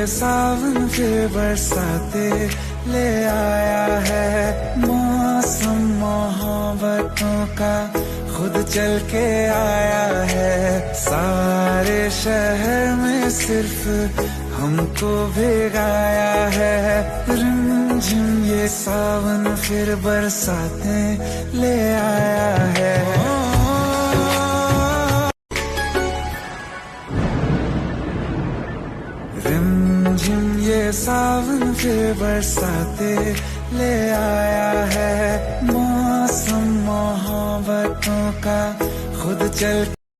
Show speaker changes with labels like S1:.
S1: सावन फिर बरसाते ले आया है। मौसम मोहब्बतों का खुद चल के आया है। सारे शहर में सिर्फ हमको भिगाया है। रिमझिम ये सावन फिर बरसाते ले आया है। रिमझिम ये सावन फिर बरसाते ले आया है। मौसम मोहब्बतों का खुद चल